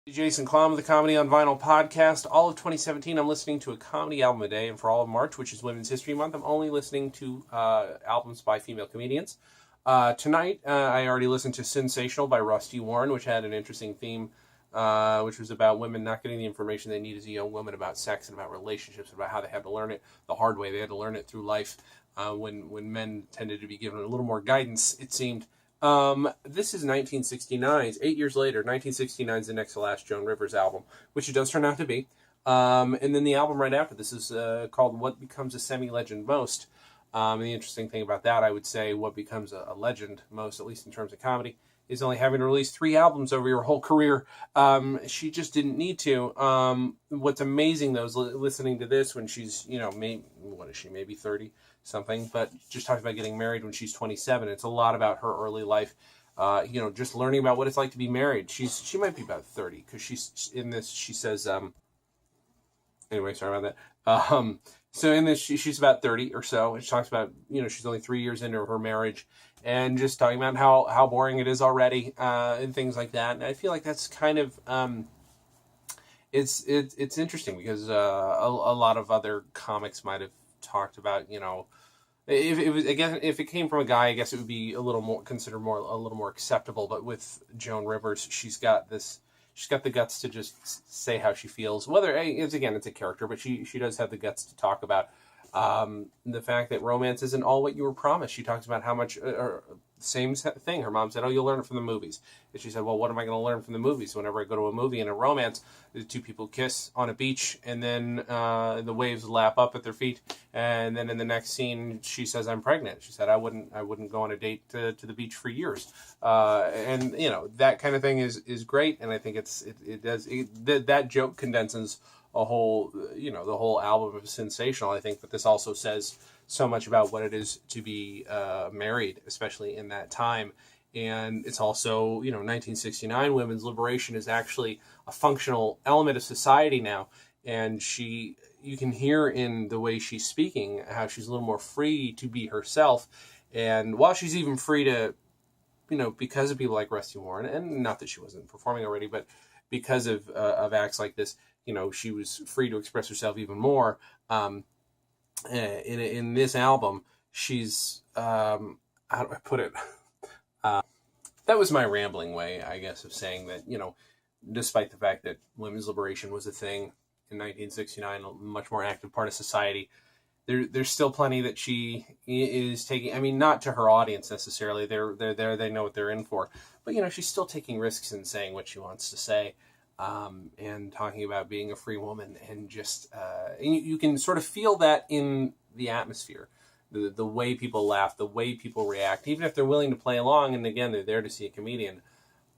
Jason Klom of the Comedy on Vinyl podcast. All of 2017, I'm listening to a comedy album a day, and for all of March, which is Women's History Month, I'm only listening to albums by female comedians. Tonight, I already listened to Sensational by Rusty Warren, which had an interesting theme, which was about women not getting the information they need as a young woman about sex and about relationships, about how they had to learn it the hard way. They had to learn it through life when men tended to be given a little more guidance, it seemed. This is 1969. It's 8 years later. 1969 is the next to last Joan Rivers album, which it does turn out to be. And then the album right after this is called What Becomes a Semi-Legend Most. And the interesting thing about that, I would say, what becomes a legend most, at least in terms of comedy, is only having to release 3 albums over your whole career. She just didn't need to. What's amazing, though, is listening to this when she's, what is she, maybe 30 something, but just talking about getting married when she's 27. It's a lot about her early life, just learning about what it's like to be married. She might be about 30, because she's in this, she says, anyway, sorry about that. So in this, she's about 30 or so, and she talks about, she's only 3 years into her marriage, and just talking about how boring it is already, and things like that. And I feel like that's kind of, it's interesting, because a lot of other comics might have talked about, if it came from a guy, I guess it would be a little more acceptable. But with Joan Rivers, she's got the guts to just say how she feels. Whether it's a character, but she does have the guts to talk about the fact that romance isn't all what you were promised. She talks about how much, same thing. Her mom said, "Oh, you'll learn it from the movies." And she said, "Well, what am I going to learn from the movies? Whenever I go to a movie and a romance, the two people kiss on a beach, and then the waves lap up at their feet, and then in the next scene, she says, 'I'm pregnant.'" She said, "I wouldn't go on a date to the beach for years," and that kind of thing is great, and I think that joke condenses a whole, the whole album of Sensational. I think that this also says so much about what it is to be married, especially in that time. And it's also, 1969, women's liberation is actually a functional element of society now. And you can hear in the way she's speaking how she's a little more free to be herself. And while she's even free to, because of people like Rusty Warren, and not that she wasn't performing already, but because of acts like this, she was free to express herself even more. In this album, she's, how do I put it? That was my rambling way, I guess, of saying that, despite the fact that women's liberation was a thing in 1969, a much more active part of society, there's still plenty that she is taking. I mean, not to her audience necessarily. They're there, they know what they're in for. But, she's still taking risks and saying what she wants to say. And talking about being a free woman, and just and you can sort of feel that in the atmosphere, the way people laugh, the way people react, even if they're willing to play along. And again, they're there to see a comedian.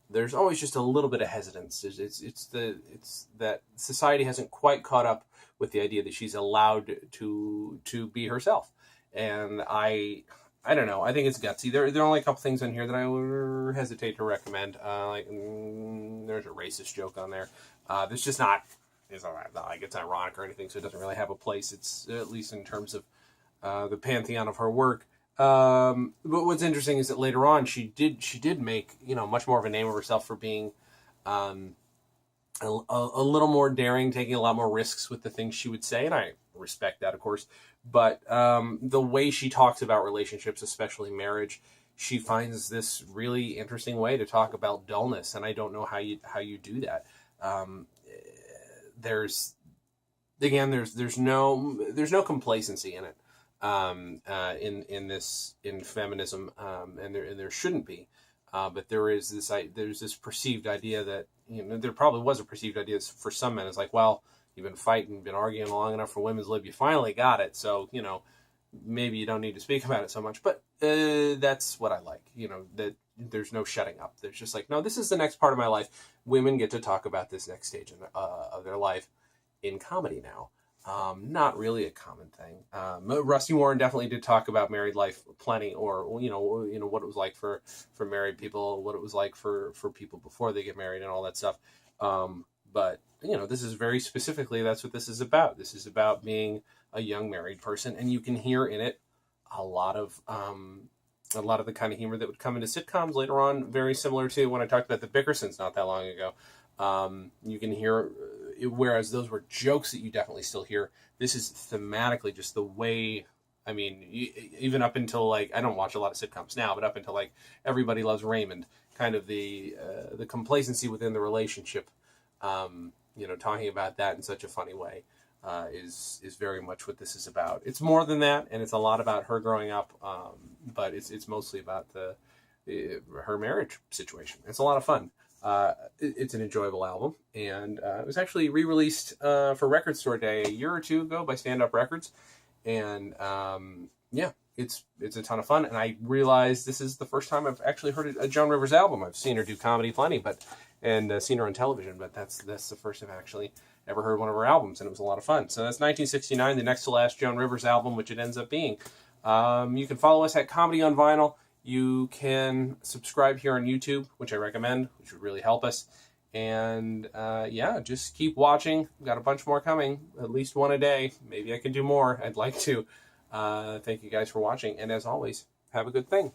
There's always just a little bit of hesitance. It's that society hasn't quite caught up with the idea that she's allowed to be herself. And I don't know. I think it's gutsy. There are only a couple things on here that I would hesitate to recommend. There's a racist joke on there. There's just not. It's not like it's ironic or anything, so it doesn't really have a place. It's at least in terms of the pantheon of her work. But what's interesting is that later on she did make much more of a name of herself for being a little more daring, taking a lot more risks with the things she would say, and I respect that, of course. But the way she talks about relationships, especially marriage, she finds this really interesting way to talk about dullness, and I don't know how you do that. There's no complacency in it, in feminism, and there shouldn't be. But there's this perceived idea that, there probably was a perceived idea for some men. It's like, well, you've been fighting, been arguing long enough for women's lib, you finally got it. So, maybe you don't need to speak about it so much. But that's what I like, that there's no shutting up. There's just like, no, this is the next part of my life. Women get to talk about this next stage of their life in comedy now. Not really a common thing. Rusty Warren definitely did talk about married life plenty, or what it was like for married people, what it was like for people before they get married, and all that stuff. But this is very specifically, that's what this is about. This is about being a young married person, and you can hear in it a lot of the kind of humor that would come into sitcoms later on, very similar to when I talked about the Bickersons not that long ago. You can hear, whereas those were jokes that you definitely still hear. This is thematically just the way. I mean, even up until like, I don't watch a lot of sitcoms now, but up until like Everybody Loves Raymond, kind of the complacency within the relationship, talking about that in such a funny way, is very much what this is about. It's more than that, and it's a lot about her growing up, but it's mostly about her marriage situation. It's a lot of fun. It's an enjoyable album, and it was actually re-released for Record Store Day a year or two ago by Stand Up Records. And it's a ton of fun. And I realized this is the first time I've actually heard a Joan Rivers album. I've seen her do comedy plenty, and seen her on television, but that's the first I've actually ever heard one of her albums, and it was a lot of fun. So that's 1969, the next to last Joan Rivers album, which it ends up being. You can follow us at Comedy on Vinyl. You can subscribe here on YouTube, which I recommend, which would really help us. And just keep watching. We've got a bunch more coming, at least one a day. Maybe I can do more. I'd like to. Thank you guys for watching. And as always, have a good thing.